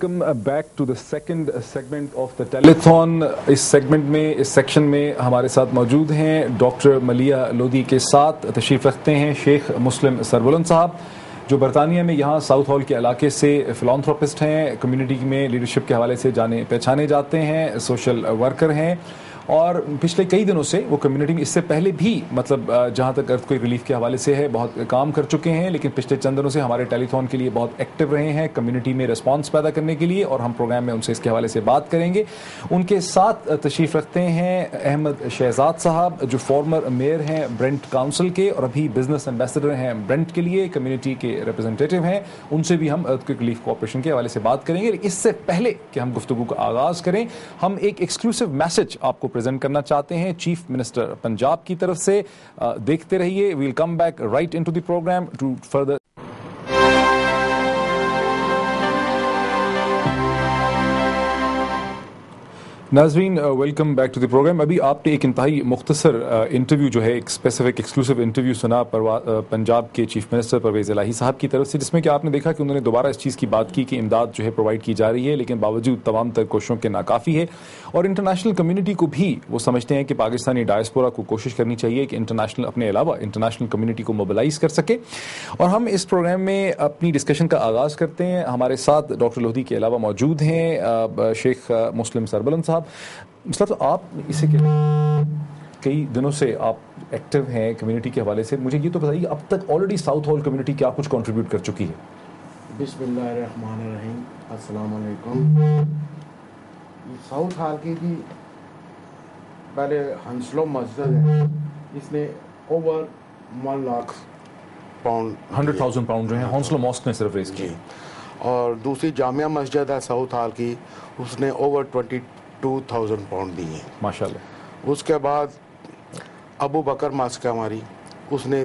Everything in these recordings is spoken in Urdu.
Welcome back to the second segment of the telethon. اس سیکشن میں ہمارے ساتھ موجود ہیں ڈاکٹر ملیہ لودھی کے ساتھ تشریف رکھتے ہیں شیخ مسلم سربلند صاحب, جو برطانیہ میں یہاں ساؤتھ ہال کے علاقے سے فلانتھروپسٹ ہیں, کمیونٹی میں لیڈرشپ کے حوالے سے جانے پہچانے جاتے ہیں, سوشل ورکر ہیں, اور پچھلے کئی دنوں سے وہ کمیونٹی میں اس سے پہلے بھی مطلب جہاں تک ارتھ کوئک ریلیف کے حوالے سے ہے بہت کام کر چکے ہیں, لیکن پچھلے چند دنوں سے ہمارے ٹیلی تھون کے لیے بہت ایکٹیو رہے ہیں کمیونٹی میں رسپانس پیدا کرنے کے لیے, اور ہم پروگرام میں ان سے اس کے حوالے سے بات کریں گے. ان کے ساتھ تشریف رکھتے ہیں احمد شہزاد صاحب, جو فارمر میئر ہیں برنٹ کاؤنسل کے اور ابھی بزنس ایمبیسڈر ہیں برنٹ کے لیے, کمیونٹی کے ریپرزنٹیٹیو ہیں. ان سے بھی ہم ارتھ کوئک ریلیف کوآپریشن کے حوالے سے بات کریں گے. اس سے پہلے کہ ہم گفتگو کا آغاز کریں, ہم ایک ایکسکلوسیو میسج آپ کو پریزنٹ کرنا چاہتے ہیں چیف منسٹر پنجاب کی طرف سے. دیکھتے رہیے, welcome back right into the programme to further. ناظرین, welcome back to the programme. ابھی آپ نے ایک انتہائی مختصر انٹرویو جو ہے ایک اسپیسیفک ایکسکلوسیو انٹرویو سنا پنجاب کے چیف منسٹر پرویز الہی صاحب کی طرف سے, جس میں کہ آپ نے دیکھا کہ انہوں نے دوبارہ اس چیز کی بات کی کہ امداد جو ہے پرووائڈ کی جا رہی ہے, لیکن باوجود تمام تر کوششوں کے ناکافی ہے, اور انٹرنیشنل کمیونٹی کو بھی وہ سمجھتے ہیں کہ پاکستانی ڈائسپورا کو کوشش کرنی چاہیے کہ انٹرنیشنل اپنے علاوہ انٹرنیشنل کمیونٹی کو موبلائز کر سکے. اور ہم اس پروگرام میں اپنی ڈسکشن کا آغاز کرتے ہیں. ہمارے ساتھ ڈاکٹر لودھی کے علاوہ موجود ہیں شیخ مسلم سربلند صاحب. مطلب آپ اسے کئی دنوں سے آپ ایکٹیو ہیں کمیونٹی کے حوالے سے, مجھے یہ تو بتائیے اب تک آلریڈی ساؤتھ ہال کمیونٹی کیا کچھ کنٹریبیوٹ کر چکی ہے؟ بسم اللہ الرحمن الرحیم. السلام علیکم. ساؤتھ ہال کی بھی پہلے ہنسلو مسجد ہے, اس نے اوور 1 لاکھ پاؤنڈ 100,000 پاؤنڈ جو ہے ہانسلو ماسک نے صرف ریز کی, اور دوسری جامعہ مسجد ہے ساؤتھ ہال کی, اس نے اوور 22,000 پاؤنڈ دی ہیں ماشاءاللہ. اس کے بعد ابو بکر ماسک ہماری, اس نے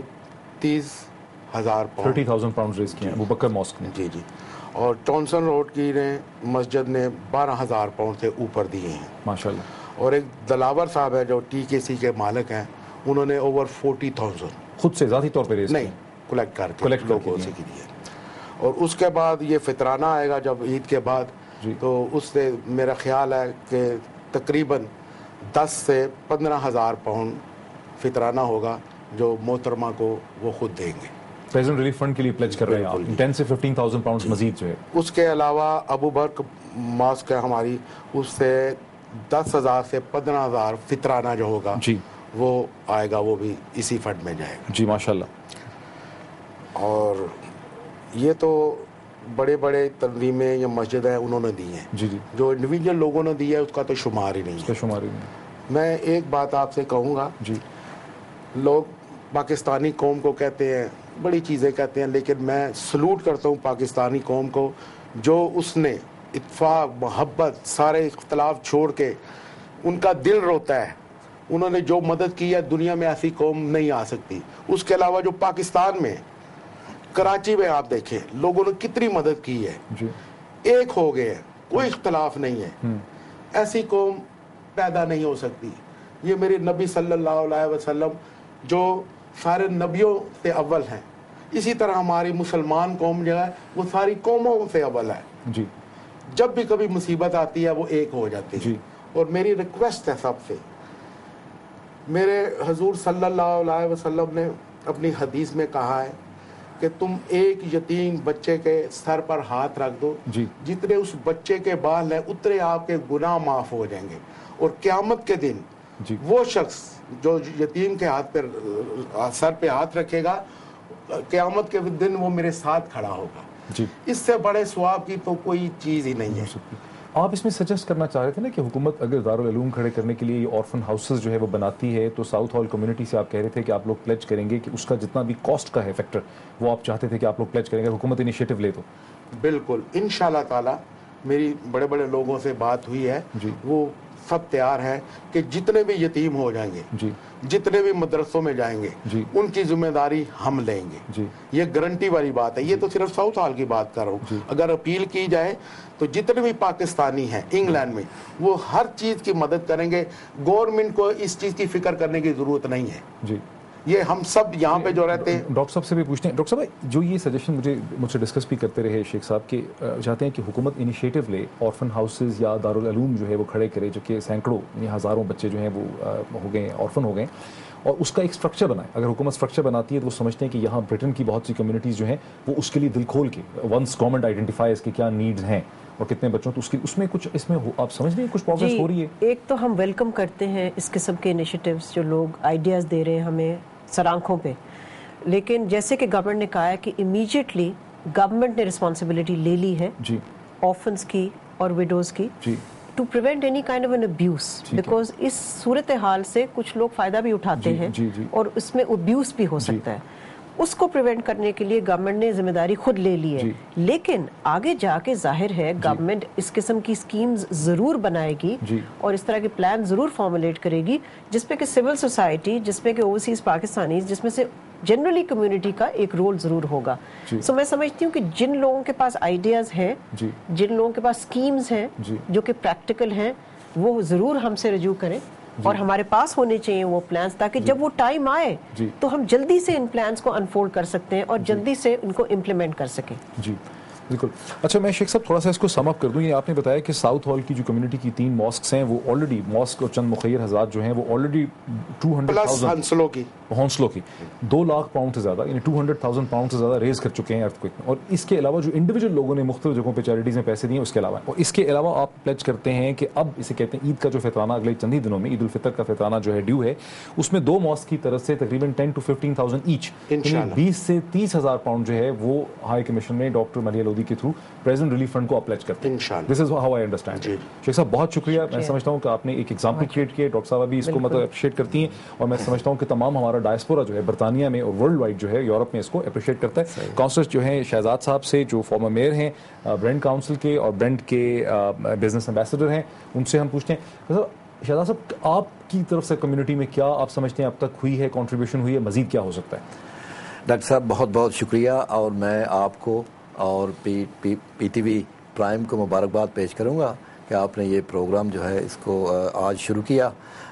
30,000 پاؤنڈ 30,000 پاؤنڈ ریز کیے ہیں ابو بکر ماسک نے. جی. اور ٹونسن روڈ کی مسجد نے 12,000 پاؤنڈ سے اوپر دیے ہیں ماشاءاللہ. اور ایک دلاور صاحب ہے جو TKC کے مالک ہیں, انہوں نے اوور 40,000 خود سے ذاتی طور پہ ریز نہیں کلیکٹ کر کے لوگوں سے کی ہے. اور اس کے بعد یہ فطرانہ آئے گا جب عید کے بعد, تو اس سے میرا خیال ہے کہ تقریباً 10 سے 15,000 پاؤنڈ فطرانہ ہوگا جو محترمہ کو وہ خود دیں گے. پریزنٹ ریلیف فنڈ کے لیے پلیج کر رہے ہیں آپ 10 سے 15,000 پاؤنڈ مزید جو ہے. اس کے علاوہ ابو بکر ماسک ہے ہماری, اس سے 10,000 سے 15,000 فطرانہ جو ہوگا جی وہ آئے گا, وہ بھی اسی فنڈ میں جائے گا. جی ماشاءاللہ. اور یہ تو بڑے بڑے تنظیمیں یا مسجد ہیں انہوں نے دی ہیں. جی جی. جو انڈیویجول لوگوں نے دی ہے اس کا تو شمار ہی نہیں ہے. شمار ہی نہیں. میں ایک بات آپ سے کہوں گا, جی لوگ پاکستانی قوم کو کہتے ہیں, بڑی چیزیں کہتے ہیں, لیکن میں سلوٹ کرتا ہوں پاکستانی قوم کو, جو اس نے اتفاق محبت سارے اختلاف چھوڑ کے, ان کا دل روتا ہے, انہوں نے جو مدد کی ہے دنیا میں ایسی قوم نہیں آ سکتی. اس کے علاوہ جو پاکستان میں کراچی میں آپ دیکھیں لوگوں نے کتنی مدد کی ہے, ایک ہو گئے, کوئی اختلاف نہیں ہے. ایسی قوم پیدا نہیں ہو سکتی. یہ میرے نبی صلی اللہ علیہ وسلم جو سارے نبیوں سے اول ہیں, اسی طرح ہماری مسلمان قوم جو ہے وہ ساری قوموں سے اول ہے. جی. جب بھی کبھی مصیبت آتی ہے وہ ایک ہو جاتی ہے. اور میری ریکویسٹ ہے سب سے, میرے حضور صلی اللہ علیہ وسلم نے اپنی حدیث میں کہا ہے کہ تم ایک یتیم بچے کے سر پر ہاتھ رکھ دو, جتنے اس بچے کے بال ہیں اتنے آپ کے گناہ معاف ہو جائیں گے. اور قیامت کے دن وہ شخص جو یتیم کے ہاتھ پر سر پہ ہاتھ رکھے گا, قیامت کے دن وہ میرے ساتھ کھڑا ہوگا. اس سے بڑے ثواب کی تو کوئی چیز ہی نہیں ہے. آپ اس میں سجیسٹ کرنا چاہ رہے تھے نا کہ حکومت اگر دارالعلوم کھڑے کرنے کے لیے یہ آرفن ہاؤسز جو ہے وہ بناتی ہے, تو ساؤتھ ہال کمیونٹی سے آپ کہہ رہے تھے کہ آپ لوگ پلیج کریں گے کہ اس کا جتنا بھی کاسٹ کا ہے فیکٹر وہ آپ چاہتے تھے کہ آپ لوگ پلیج کریں گے, حکومت انیشیٹو لے تو. بالکل انشاءاللہ تعالی میری بڑے بڑے لوگوں سے بات ہوئی ہے, وہ سب تیار ہیں کہ جتنے بھی یتیم ہو جائیں گے, جتنے بھی مدرسوں میں جائیں گے, ان کی ذمہ داری ہم لیں گے. یہ گارنٹی والی بات ہے. یہ تو صرف ساؤتھ ہال کی بات کر رہا ہوں. اگر اپیل کی جائے تو جتنے بھی پاکستانی ہیں انگلینڈ میں وہ ہر چیز کی مدد کریں گے. گورنمنٹ کو اس چیز کی فکر کرنے کی ضرورت نہیں ہے. یہ ہم سب یہاں پہ جو رہتے ہیں. ڈاکٹر صاحب سے بھی پوچھتے ہیں. ڈاکٹر صاحب جو یہ سجیشن مجھ سے ڈسکس بھی کرتے رہے شیخ صاحب کہ چاہتے ہیں کہ حکومت انیشیٹو لے, آرفن ہاؤسز یا دارالعلوم جو ہے وہ کھڑے کرے, جو کہ سینکڑوں یعنی ہزاروں بچے جو ہیں وہ ہو گئے, آرفن ہو گئے, اور اس کا ایک اسٹرکچر بنائے. اگر حکومت اسٹرکچر بناتی ہے تو وہ سمجھتے ہیں کہ یہاں برٹن کی بہت سی کمیونٹیز جو ہیں وہ اس کے لیے دل کھول کے ونس گورنمنٹ آئیڈینٹیفائز کہ کیا نیڈز ہیں اور کتنے بچوں, تو اس میں کچھ اس میں آپ سمجھ رہے ہیں کچھ پروگریس ہو رہی ہے؟ ایک تو ہم ویلکم کرتے ہیں اس قسم کے انیشیٹیوز جو لوگ آئیڈیاز دے رہے ہیں ہمیں سر آنکھوں پہ, لیکن جیسے کہ گورنمنٹ نے کہا ہے کہ امیجیٹلی گورنمنٹ نے رسپانسبلٹی لے لی ہے آرفنز کی اور ویڈوز کی, to prevent any kind of an abuse, because اس صورتحال سے کچھ لوگ فائدہ بھی اٹھاتے ہیں اور اس میں ابیوز بھی ہو سکتا ہے. اس کو پریونٹ کرنے کے لیے گورنمنٹ نے ذمہ داری خود لے لی ہے, لیکن آگے جا کے ظاہر ہے گورنمنٹ اس قسم کی اسکیمز ضرور بنائے گی اور اس طرح کے پلان ضرور فارمولیٹ کرے گی جس پہ کہ سول سوسائٹی, جس پہ کہ اوورسیز پاکستانیز, جس میں سے جنرلی کمیونٹی کا ایک رول ضرور ہوگا. سو میں سمجھتی ہوں کہ جن لوگوں کے پاس آئیڈیاز ہیں, جن لوگوں کے پاس اسکیمز ہیں جو کہ پریکٹیکل ہیں, وہ ضرور ہم سے رجوع کریں اور ہمارے پاس ہونے چاہیے وہ پلانز, تاکہ جب وہ ٹائم آئے تو ہم جلدی سے ان پلانز کو انفولڈ کر سکتے ہیں اور جلدی سے ان کو امپلیمنٹ کر سکیں. جی بالکل. اچھا میں شیخ صاحب تھوڑا سا اس کو سم اپ کر دوں. یہ آپ نے بتایا کہ ساؤتھ ہال کی جو کمیونٹی کی 3 ماسکس ہیں وہ آلریڈی, ماسک اور چند مخیر حضرات جو ہیں وہ آلریڈی 200,000 ہونسلوں کی 2 لاکھ پاؤنڈ سے زیادہ یعنی 200,000 پاؤنڈ سے زیادہ ریز کر چکے ہیں ارتھ کوئک میں. اور اس کے علاوہ جو انڈیویجول لوگوں نے مختلف جگہوں پہ چیریٹیز میں پیسے دیے اس کے علاوہ, اور اس کے علاوہ آپ پلیج کرتے ہیں کہ اب اسے کہتے ہیں عید کا جو فطرانہ اگلے چند ہی دنوں میں عید الفطر کا فطرانہ جو ہے ڈیو ہے, اس میں 2 ماسک کی طرف سے تقریباً 10 to 15,000 ایچ, یعنی 20 سے 30,000 پاؤنڈ جو ہے وہ ہائی کمیشن میں ڈاکٹر ملیہ لودھی کے تھرو پریزنٹ ریلیف فنڈ کو اپلیج کرتے ہیں. دس از ہاؤ آئی انڈرسٹینڈ. شیخ صاحب بہت شکریہ. میں سمجھتا ہوں کہ آپ نے ایک ایگزامپل کریٹ کیا, ڈاکٹر صاحب بھی اس کو مطلب اپریشیٹ کرتی ہیں, اور میں سمجھتا ہوں کہ تمام ہمارا ڈائسپورا جو ہے برطانیہ میں اور ورلڈ وائڈ جو ہے یورپ میں اس کو اپریشیٹ کرتا ہے. کاؤنسلر جو ہیں شہزاد صاحب سے, جو فارمر میئر ہیں برینڈ کاؤنسل کے اور برینڈ کے بزنس ایمبیسڈر ہیں, ان سے ہم پوچھتے ہیں شہزاد صاحب آپ کی طرف سے کمیونٹی میں کیا آپ سمجھتے ہیں اب تک ہوئی ہے, کنٹریبیوشن ہوئی ہے, مزید کیا ہو سکتا ہے؟ ڈاکٹر صاحب بہت بہت شکریہ, اور میں آپ کو اور پی ٹی وی پرائم کو مبارکباد پیش کروں گا کہ آپ نے یہ پروگرام جو ہے اس کو آج شروع کیا,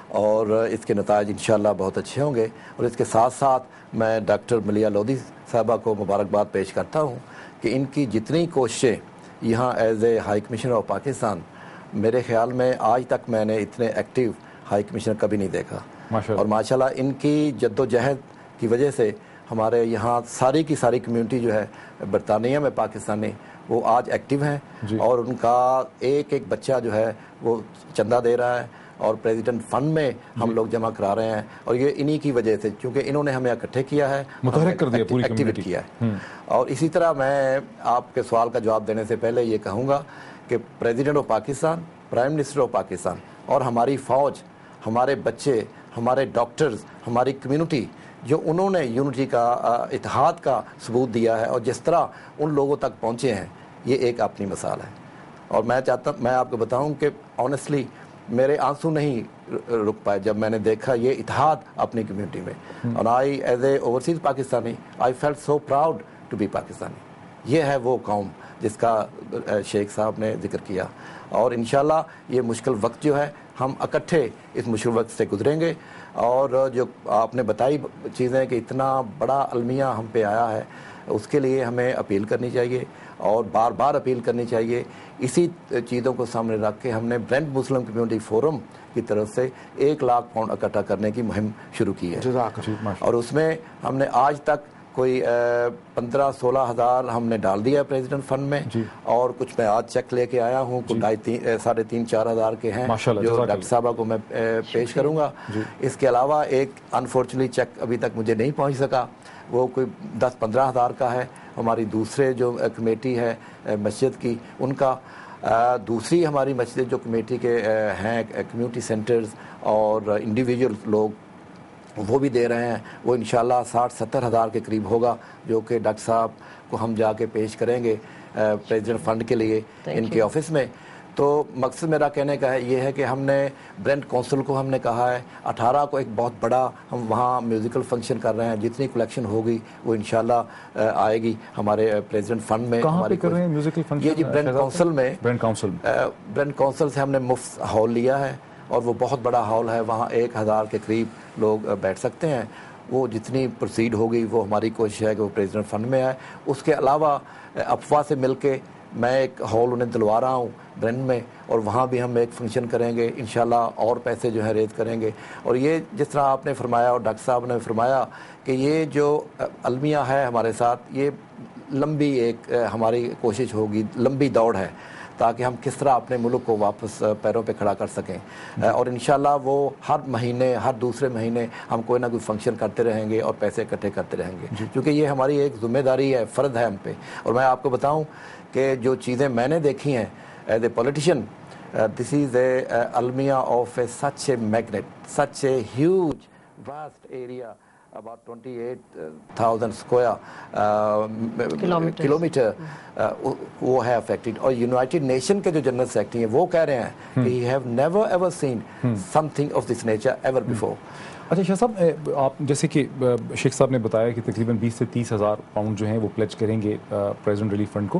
اور اس کے نتائج انشاءاللہ بہت اچھے ہوں گے. اور اس کے ساتھ ساتھ میں ڈاکٹر ملیہ لودھی صاحبہ کو مبارکباد پیش کرتا ہوں کہ ان کی جتنی کوششیں یہاں as a high commissioner of Pakistan, میرے خیال میں آج تک میں نے اتنے ایکٹیو ہائی کمشنر کبھی نہیں دیکھا. اور ماشاءاللہ ان کی جد و جہد کی وجہ سے ہمارے یہاں ساری کی ساری کمیونٹی جو ہے برطانیہ میں پاکستانی وہ آج ایکٹیو ہیں, اور ان کا ایک ایک بچہ جو ہے وہ چندہ دے رہا ہے اور پریزیڈنٹ فنڈ میں ہم لوگ جمع کرا رہے ہیں. اور یہ انہی کی وجہ سے, کیونکہ انہوں نے ہمیں اکٹھے کیا ہے, متحرک کر دیا, پوری ایکٹیویٹ کیا ہے. اور اسی طرح میں آپ کے سوال کا جواب دینے سے پہلے یہ کہوں گا کہ president of Pakistan, prime minister of Pakistan اور ہماری فوج, ہمارے بچے, ہمارے ڈاکٹرز, ہماری کمیونٹی, جو انہوں نے یونٹی کا, اتحاد کا ثبوت دیا ہے, اور جس طرح ان لوگوں تک پہنچے ہیں, یہ ایک اپنی مثال ہے. اور میں آپ کو بتاؤں کہ آنیسٹلی میرے آنسو نہیں رک پائے جب میں نے دیکھا یہ اتحاد اپنی کمیونٹی میں. اور I as a overseas Pakistani I felt so proud to be Pakistani. یہ ہے وہ قوم جس کا شیخ صاحب نے ذکر کیا, اور انشاءاللہ یہ مشکل وقت جو ہے ہم اکٹھے اس مشکل وقت سے گزریں گے. اور جو آپ نے بتائی چیزیں کہ اتنا بڑا المیہ ہم پہ آیا ہے, اس کے لیے ہمیں اپیل کرنی چاہیے اور بار بار اپیل کرنی چاہیے. اسی چیزوں کو سامنے رکھ کے ہم نے برینڈ مسلم کمیونٹی فورم کی طرف سے 1 لاکھ پاؤنڈ اکٹھا کرنے کی مہم شروع کی ہے, اور اس میں ہم نے آج تک کوئی 15-16 ہزار ہم نے ڈال دیا ہے پریزیڈنٹ فنڈ میں, اور کچھ میں آج چیک لے کے آیا ہوں, کچھ 3.5-4 ہزار کے ہیں جو ڈاکٹر صاحبہ کو میں پیش کروں گا. اس کے علاوہ ایک انفارچونیٹلی چیک ابھی تک مجھے نہیں پہنچ سکا, وہ کوئی 10-15 ہزار کا ہے. ہماری دوسرے جو کمیٹی ہے مسجد کی, ان کا دوسری ہماری مسجد جو کمیٹی کے ہیں کمیونٹی سینٹرز اور انڈیویجول لوگ, وہ بھی دے رہے ہیں. وہ انشاءاللہ 60-70 ہزار کے قریب ہوگا, جو کہ ڈاکٹر صاحب کو ہم جا کے پیش کریں گے پریزیڈنٹ فنڈ کے لیے ان کے آفس میں. تو مقصد میرا کہنے کا یہ ہے کہ ہم نے برینڈ کونسل کو ہم نے کہا ہے 18 کو ایک بہت بڑا ہم وہاں میوزیکل فنکشن کر رہے ہیں. جتنی کلیکشن ہوگی وہ انشاءاللہ آئے گی ہمارے پریزیڈنٹ فنڈ میں. کہاں پہ کر رہے ہیں میوزیکل فنکشن؟ یہ جی برینڈ کونسل میں. برینڈ کونسل سے ہم نے مفت ہال لیا ہے, اور وہ بہت بڑا ہال ہے, وہاں 1000 کے قریب لوگ بیٹھ سکتے ہیں. وہ جتنی پروسیڈ ہوگی وہ ہماری کوشش ہے کہ وہ پریزیڈنٹ فنڈ میں آئے. اس کے علاوہ افواہ سے مل کے میں ایک ہال انہیں دلوا رہا ہوں برن میں, اور وہاں بھی ہم ایک فنکشن کریں گے انشاءاللہ, اور پیسے جو ہے ریز کریں گے. اور یہ جس طرح آپ نے فرمایا اور ڈاکٹر صاحب نے فرمایا کہ یہ جو المیہ ہے ہمارے ساتھ, یہ لمبی ایک ہماری کوشش ہوگی, لمبی دوڑ ہے تاکہ ہم کس طرح اپنے ملک کو واپس پیروں پہ کھڑا کر سکیں. اور انشاءاللہ وہ ہر مہینے, ہر دوسرے مہینے ہم کوئی نہ کوئی فنکشن کرتے رہیں گے اور پیسے اکٹھے کرتے رہیں گے, کیونکہ یہ ہماری ایک ذمہ داری ہے, فرض ہے ہم پہ. اور میں آپ کو بتاؤں کہ جو چیزیں میں نے دیکھی ہیں as a politician, this is a المیہ of a such a magnet, such a huge vast area, about 28,000 square kilometer وہ ہے افیکٹڈ. اور یونائٹڈ نیشن کے جو جنرل سیکرٹری ہیں وہ کہہ رہے ہیں کہ he have never ever seen something of this nature ever before. اچھا شاہ صاحب, آپ جیسے کہ شیخ صاحب نے بتایا کہ تقریباً 20 سے 30 ہزار پاؤنڈ جو ہیں وہ پلیج کریں گے پریزیڈنٹ ریلیف فنڈ کو.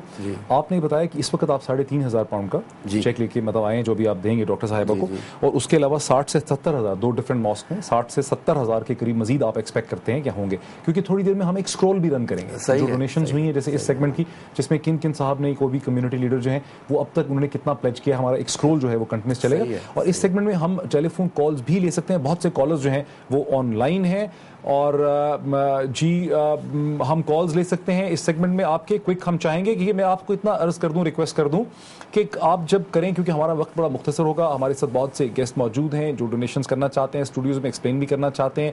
آپ نے بتایا کہ اس وقت آپ 3,500 پاؤنڈ کا چیک لے کے مطلب آئے ہیں جو بھی آپ دیں گے ڈاکٹر صاحبہ کو, اور اس کے علاوہ 60 سے 70 ہزار, 2 ڈفرینٹ ماسک میں 60 سے 70 ہزار کے قریب مزید آپ ایکسپیکٹ کرتے ہیں کیا ہوں گے, کیونکہ تھوڑی دیر میں ہم ایک اسکرول بھی رن کریں گے جو ڈونیشنز ہوئی ہیں جیسے اس سیگمنٹ کی, جس میں کن کن صاحب نے, کوئی بھی کمیونٹی لیڈر جو ہیں وہ اب تک انہوں نے کتنا پلیج کیا, ہمارا ایک اسکرول جو ہے وہ کنٹینیوس چلے گا. اور اس سیگمنٹ میں ہم ٹیلی فون کالز بھی لے سکتے ہیں, بہت سے کالرز جو ہیں وہ آن لائن ہیں, اور جی ہم کالز لے سکتے ہیں اس سیگمنٹ میں. آپ کے کوئک ہم چاہیں گے کہ میں آپ کو اتنا عرض کر دوں, ریکویسٹ کر دوں کہ آپ جب کریں, کیونکہ ہمارا وقت بڑا مختصر ہوگا, ہمارے ساتھ بہت سے گیسٹ موجود ہیں جو ڈونیشنز کرنا چاہتے ہیں, اسٹوڈیوز میں ایکسپلین بھی کرنا چاہتے ہیں.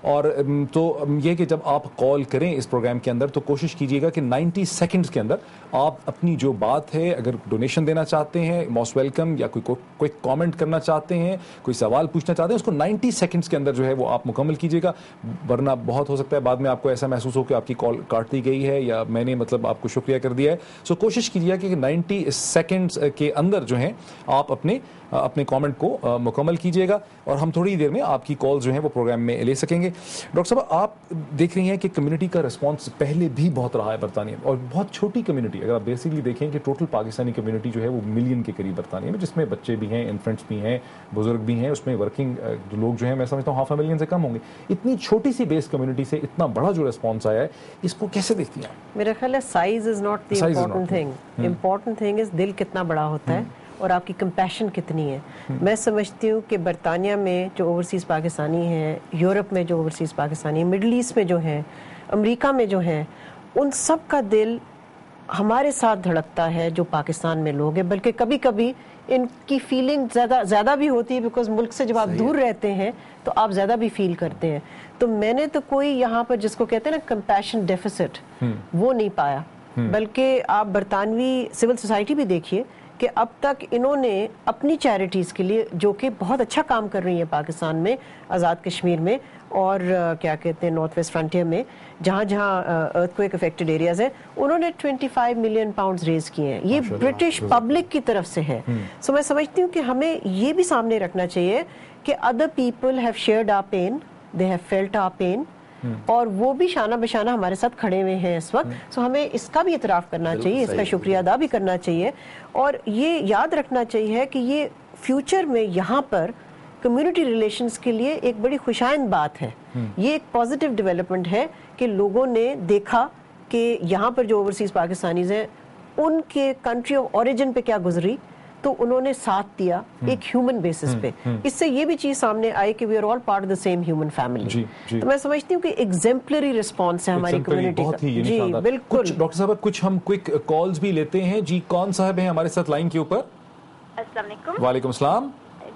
اور تو یہ کہ جب آپ کال کریں اس پروگرام کے اندر تو کوشش کیجیے گا کہ 90 سیکنڈز کے اندر آپ اپنی جو بات ہے, اگر ڈونیشن دینا چاہتے ہیں موسٹ ویلکم, یا کوئی کامنٹ کرنا چاہتے ہیں, کوئی سوال پوچھنا چاہتے ہیں, اس کو 90 سیکنڈز کے اندر جو ہے وہ آپ مکمل کیجیے گا. ورنہ بہت ہو سکتا ہے بعد میں آپ کو ایسا محسوس ہو کہ آپ کی کال کاٹ دی گئی ہے یا میں نے مطلب آپ کو شکریہ کر دیا ہے. سو کوشش کیجیے کہ 90 سیکنڈز کے اندر جو ہیں آپ اپنے کامنٹ کو مکمل کیجیے گا, اور ہم تھوڑی دیر میں آپ کی کال جو ہیں وہ پروگرام میں لے سکیں گے. ڈاکٹر صاحب, آپ دیکھ رہی ہیں کہ کمیونٹی کا رسپانس پہلے بھی بہت رہا ہے برطانیہ میں, اور بہت چھوٹی کمیونٹی, اگر آپ بیسکلی دیکھیں کہ ٹوٹل پاکستانی کمیونٹی جو ہے وہ ملین کے قریب برطانیہ میں, جس میں بچے بھی ہیں, انفنٹس بھی ہیں, بزرگ بھی ہیں, اس میں ورکنگ لوگ جو ہیں میں سمجھتا ہوں 500,000 سے کم ہوں گے. اتنی چھوٹی سی بیس کمیونٹی سے اتنا بڑا جو رسپانس آیا ہے, اس کو کیسے دیکھتی ہیں؟ میرا خیال ہے size is not the important thing, important thing is دل کتنا بڑا ہوتا ہے اور آپ کی کمپیشن کتنی ہے. میں سمجھتی ہوں کہ برطانیہ میں جو اوورسیز پاکستانی ہیں, یورپ میں جو اوورسیز پاکستانی ہیں, مڈل ایسٹ میں جو ہیں, امریکہ میں جو ہیں, ان سب کا دل ہمارے ساتھ دھڑکتا ہے جو پاکستان میں لوگ ہیں. بلکہ کبھی کبھی ان کی فیلنگ زیادہ بھی ہوتی ہے, بیکاز ملک سے جب آپ دور رہتے ہیں تو آپ زیادہ بھی فیل کرتے ہیں. تو میں نے تو کوئی یہاں پر جس کو کہتے ہیں نا کمپیشن ڈیفیسٹ, وہ نہیں پایا. بلکہ آپ برطانوی سول سوسائٹی بھی دیکھیے کہ اب تک انہوں نے اپنی چیریٹیز کے لیے, جو کہ بہت اچھا کام کر رہی ہیں پاکستان میں, آزاد کشمیر میں, اور کیا کہتے ہیں نارتھ ویسٹ فرنٹیئر میں, جہاں ارتھ کوئک افیکٹڈ ایریاز ہیں, انہوں نے 25 ملین پاؤنڈز ریز کیے ہیں. یہ برٹش پبلک کی طرف سے ہے. سو میں سمجھتی ہوں کہ ہمیں یہ بھی سامنے رکھنا چاہیے کہ other people have shared our pain, they have felt our pain, اور وہ بھی شانہ بشانہ ہمارے ساتھ کھڑے ہوئے ہیں اس وقت. سو ہمیں اس کا بھی اعتراف کرنا چاہیے, اس کا شکریہ ادا بھی کرنا چاہیے, اور یہ یاد رکھنا چاہیے کہ یہ فیوچر میں یہاں پر کمیونٹی ریلیشنز کے لیے ایک بڑی خوشائند بات ہے. یہ ایک پازیٹیو ڈیولپمنٹ ہے کہ لوگوں نے دیکھا کہ یہاں پر جو اوورسیز پاکستانیز ہیں ان کے کنٹری آف اوریجن پہ کیا گزری, تو انہوں نے ساتھ دیا ایک ہیومن بیسس پہ. اس سے یہ بھی چیز سامنے آئی کہ we are all part of the same human family. تو میں سمجھتی ہوں کہ ایگزمپلری رسپانس ہے ہماری کمیونٹی کا. جی بالکل. ڈاکٹر صاحب کچھ ہم کوئک کالز بھی لیتے ہیں. جی کون صاحب ہیں ہمارے ساتھ لائن کے اوپر؟ السلام علیکم. وعلیکم السلام.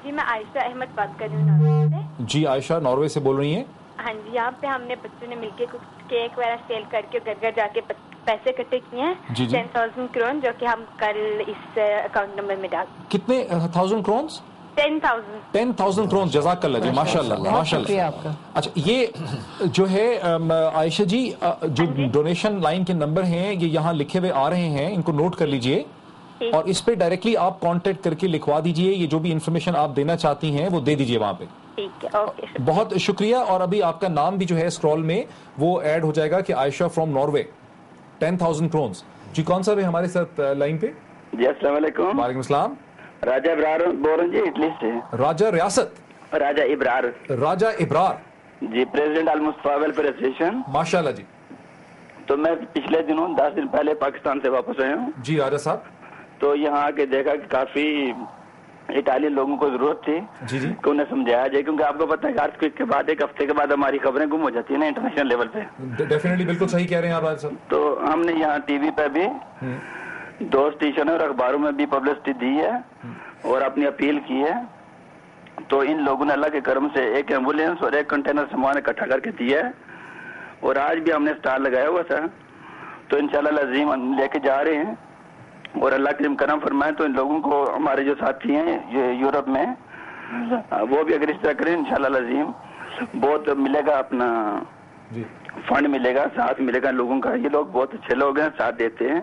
جی میں عائشہ احمد بات کر رہی ہوں ناروے سے. جی عائشہ ناروے سے بول رہی ہیں. ہاں جی, یہاں پہ ہم نے بچوں نے مل کے کچھ کیک وغیرہ سیل کر کے گھر گھر جا کے پیسے اکٹھے کیے ہیں, 10,000 کرون, جو کہ ہم کل اس اکاؤنٹ نمبر میں ڈال. کتنے 1000 کرونز؟ 10,000 کرونز. جزاک اللہ جی, ماشاء اللہ ماشاء اللہ. اچھا یہ جو ہے عائشہ جی, جو ڈونیشن لائن کے نمبر ہیں یہ یہاں لکھے ہوئے آ رہے ہیں, ان کو نوٹ کر لیجئے, اور اس پہ ڈائریکٹلی آپ کانٹیکٹ کر کے لکھوا دیجئے. یہ جو بھی انفارمیشن آپ دینا چاہتی ہیں وہ دے دیجئے وہاں پہ. بہت شکریہ. اور ابھی آپ کا نام بھی جو ہے اسکرول میں وہ ایڈ ہو جائے گا کہ عائشہ فرام ناروے, 10,000 کرونز. جی کون صاحب ہے ہمارے ساتھ لائن پہ؟ جی السلام علیکم. وعلیکم السلام. راجہ ابرار بول رہے ہیں جی, اٹلی سے. راجہ ریاست؟ راجہ ابرار. راجہ ابرار. جی پریزیڈنٹ المصطفیٰ ویلفیئر ایسوسیشن. ماشاءاللہ جی. تو میں پچھلے دنوں 10 دن پہلے پاکستان سے واپس آیا ہوں. جی عارض صاحب. تو یہاں آ کے دیکھا کہ کافی اٹالین لوگوں کو ضرورت تھی جی جی کہ انہیں سمجھایا جائے، کیونکہ آپ کو پتہ ہے کہ ارتھکوئک کے بعد ایک ہفتے کے بعد ہماری خبریں گم ہو جاتی ہیں نا انٹرنیشنل لیول پہ. ڈیفینیٹلی بالکل صحیح کہہ رہے ہیں آپ عارض صاحب. تو ہم نے یہاں ٹی وی پہ بھی 2 اسٹیشنوں اور اخباروں میں بھی پبلسٹی دی ہے اور اپنی اپیل کی ہے. تو ان لوگوں نے اللہ کے کرم سے ایک ایمبولینس اور ایک کنٹینر سامان اکٹھا کر کے دیا ہے اور آج بھی ہم نے اسٹال لگایا ہوا تھا. تو انشاءاللہ العظیم ہم لے کے جا رہے ہیں اور اللہ کریم کرم فرمائے تو ان لوگوں کو ہمارے جو ساتھی ہیں یورپ میں وہ بھی اگر اس طرح کریں انشاءاللہ العظیم بہت ملے گا، اپنا فنڈ ملے گا، ساتھ ملے گا لوگوں کا. یہ لوگ بہت اچھے لوگ ہیں، ساتھ دیتے ہیں،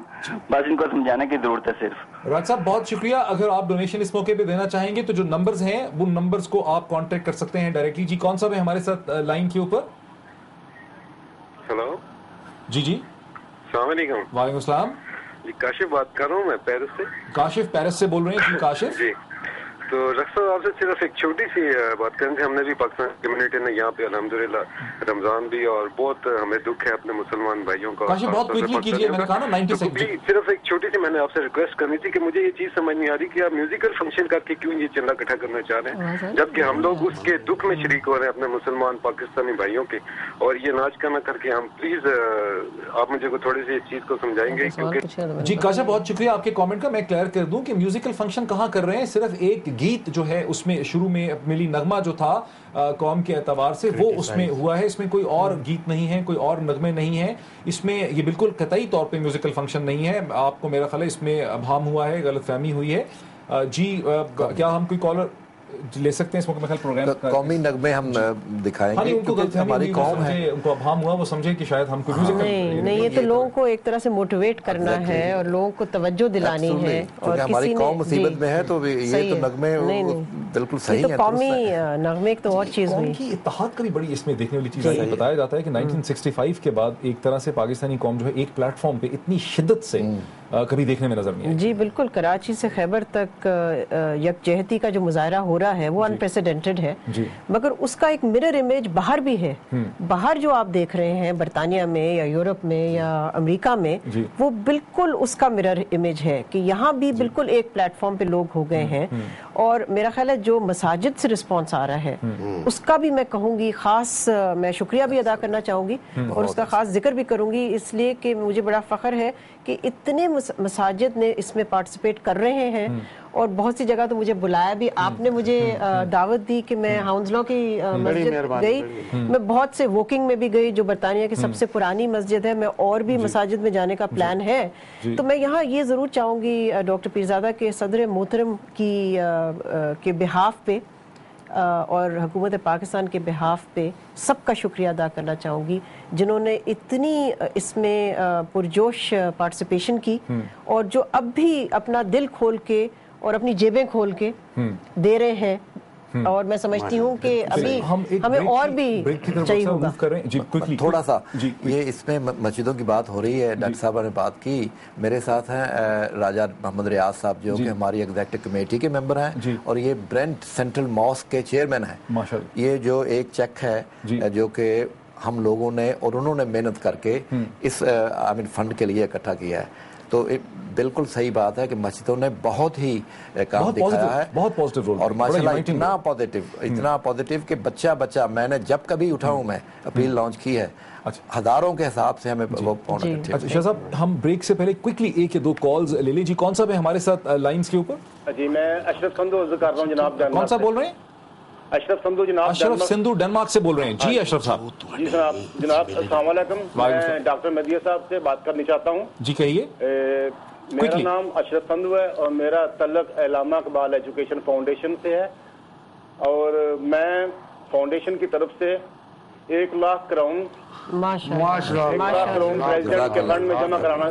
بس ان کو سمجھانے کی ضرورت ہے صرف. راج صاحب بہت شکریہ. اگر آپ ڈونیشن اس موقع پہ دینا چاہیں گے تو جو نمبرز ہیں وہ نمبرز کو آپ کانٹیکٹ کر سکتے ہیں ڈائریکٹلی. جی کون صاحب ہے ہمارے ساتھ لائن کے اوپر؟ ہلو جی جی السلام علیکم. وعلیکم السلام. جی کاشف بات کر رہا ہوں میں پیرس سے. کاشف پیرس سے بول رہے ہیں. جی کاشف. جی تو ڈاکٹر صاحب آپ سے صرف ایک چھوٹی سی بات کرنی تھی. ہم نے بھی پاکستان کمیونٹی نے یہاں پہ الحمدللہ رمضان بھی اور بہت ہمیں دکھ ہے اپنے مسلمان بھائیوں کا. کاشف بہت کوئکلی کیجیے، میں نے کہا نا 90 سیکنڈ. صرف ایک چھوٹی سی میں نے آپ سے ریکویسٹ کرنی تھی کہ مجھے یہ چیز سمجھ نہیں آ رہی کہ آپ میوزیکل فنکشن کر کے کیوں یہ چندہ اکٹھا کرنا چاہ رہے ہیں جبکہ ہم لوگ اس کے دکھ میں شریک ہو رہے ہیں اپنے مسلمان پاکستانی بھائیوں کے. اور یہ ناچ کرنا کر کے ہم پلیز آپ مجھے کو تھوڑی سی اس چیز کو سمجھائیں گے کیونکہ. جی کاشف بہت شکریہ آپ کے کامنٹ کا. میں کلیئر کر دوں کہ میوزیکل فنکشن کہاں کر رہے ہیں، صرف ایک گیت جو ہے اس میں شروع میں ملی نغمہ جو تھا قوم کے اعتبار سے وہ اس میں ہوا ہے. اس میں کوئی اور گیت نہیں ہے، کوئی اور نغمے نہیں ہیں. اس میں یہ بالکل قطعی طور پہ میوزیکل فنکشن نہیں ہے. آپ کو میرا خیال ہے اس میں ابہام ہوا ہے، غلط فہمی ہوئی ہے. جی کیا ہم کوئی کالر لے سکتے ہیں اس موقع میں؟ پروگرام قومی نغمے ہم دکھائیں گے کیونکہ ہماری قوم ہے، ان کو ابہام ہوا، وہ سمجھے کہ شاید ہم کوئی نہیں یہ تو لوگوں کو ایک طرح سے موٹیویٹ کرنا ہے اور لوگوں کو توجہ دلانی ہے. اور ہماری قوم مصیبت میں ہے تو یہ تو نغمے بالکل صحیح ہے. قومی نغمے ایک تو اور چیز ہوئی کی اتحاد کی بڑی اس میں دیکھنے والی چیز ہے. بتایا جاتا ہے کہ 1965 کے بعد ایک طرح سے پاکستانی قوم جو ہے ایک پلیٹ فارم پہ اتنی شدت سے کبھی دیکھنے میں نظر نہیں آئی. جی بالکل. کراچی سے خیبر تک یکجہتی کا جو مظاہرہ ہو رہا ہے وہ انپریسیڈنٹڈ ہے، مگر اس کا ایک مرر امیج باہر بھی ہے. باہر جو آپ دیکھ رہے ہیں برطانیہ میں یا یورپ میں یا امریکہ میں وہ بالکل اس کا مرر امیج ہے کہ یہاں بھی بالکل ایک پلیٹ فارم پہ لوگ ہو گئے ہیں. اور میرا خیال ہے جو مساجد سے رسپانس آ رہا ہے اس کا بھی میں کہوں گی خاص میں شکریہ بھی ادا کرنا چاہوں گی اور اس کا خاص ذکر بھی کروں گی، اس لیے کہ مجھے بڑا فخر ہے کہ اتنے مساجد نے اس میں پارٹیسپیٹ کر رہے ہیں. اور بہت سی جگہ تو مجھے بلایا بھی، آپ نے مجھے دعوت دی کہ میں ہاؤنزلو کی مسجد گئی، میں بہت سے ووکنگ میں بھی گئی جو برطانیہ کی سب سے پرانی مسجد ہے. میں اور بھی مساجد میں جانے کا پلان ہے. تو میں یہاں یہ ضرور چاہوں گی ڈاکٹر پیرزادہ کے صدر محترم کے بہاف پہ اور حکومت پاکستان کے بہاف پہ سب کا شکریہ ادا کرنا چاہوں گی جنہوں نے اتنی اس میں پرجوش پارٹیسپیشن کی اور جو اب بھی اپنا دل کھول کے اور اپنی جیبیں کھول کے دے رہے ہیں. اور میں سمجھتی ہوں کہ ابھی ہمیں اور بھی چاہیے ہوگا. تھوڑا سا یہ اس میں مسجدوں کی بات ہو رہی ہے، ڈاکٹر صاحب نے بات کی. میرے ساتھ ہیں راجہ محمد ریاض صاحب جو کہ ہماری ایگزیکٹو کمیٹی کے ممبر ہیں اور یہ برینٹ سینٹرل ماسک کے چیئرمین ہیں. یہ جو ایک چیک ہے جو کہ ہم لوگوں نے اور انہوں نے محنت کر کے اس فنڈ کے لیے اکٹھا کیا ہے. تو بالکل صحیح بات ہے کہ مسجدوں نے بہت ہی کام دکھایا ہے، بہت پازیٹیو رول، اور ماشاءاللہ اتنا پازیٹیو کہ بچہ میں نے جب کبھی اٹھاؤں میں اپیل لانچ کی ہے ہزاروں کے حساب سے ہمیں وہ پہنچ گئے. شاہ صاحب ہم بریک سے پہلے کوئکلی ایک یا دو کالز لے لیں. جی کون صاحب ہے ہمارے ساتھ لائنز کے اوپر؟ جی میں اشرف سندھو عرض کر رہا ہوں جناب. کون صاحب بول رہے ہیں؟ اشرف سندھو جناب. اشرف سندھو ڈنمارک سے بول رہے ہیں. جی اشرف صاحب. جی جناب السلام علیکم. میں ڈاکٹر مدیہ صاحب سے بات کرنی چاہتا ہوں. جی کہیے. میرا نام اشرف سندھو ہے اور میرا تعلق علامہ اقبال ایجوکیشن فاؤنڈیشن سے ہے اور میں فاؤنڈیشن کی طرف سے 1 لاکھ کراؤن پریزیڈنٹ کے فنڈ میں جمع کرانا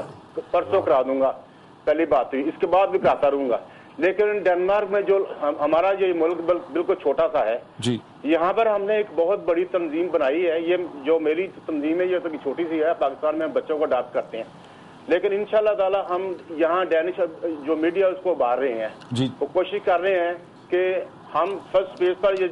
پرسوں کرا دوں گا. پہلی بات ہوئی، اس کے بعد بھی کراتا رہوں گا. لیکن ڈنمارک میں جو ہمارا یہ ملک بالکل چھوٹا سا ہے، یہاں پر ہم نے ایک بہت بڑی تنظیم بنائی ہے. یہ جو میری تنظیم ہے یہ تو چھوٹی سی ہے، پاکستان میں ہم بچوں کو اڈاپٹ کرتے ہیں، لیکن انشاءاللہ تعالی ہم یہاں ڈینش جو میڈیا اس کو ابھار رہے ہیں، وہ کوشش کر رہے ہیں کہ ہم فرسٹ پیج پر یہ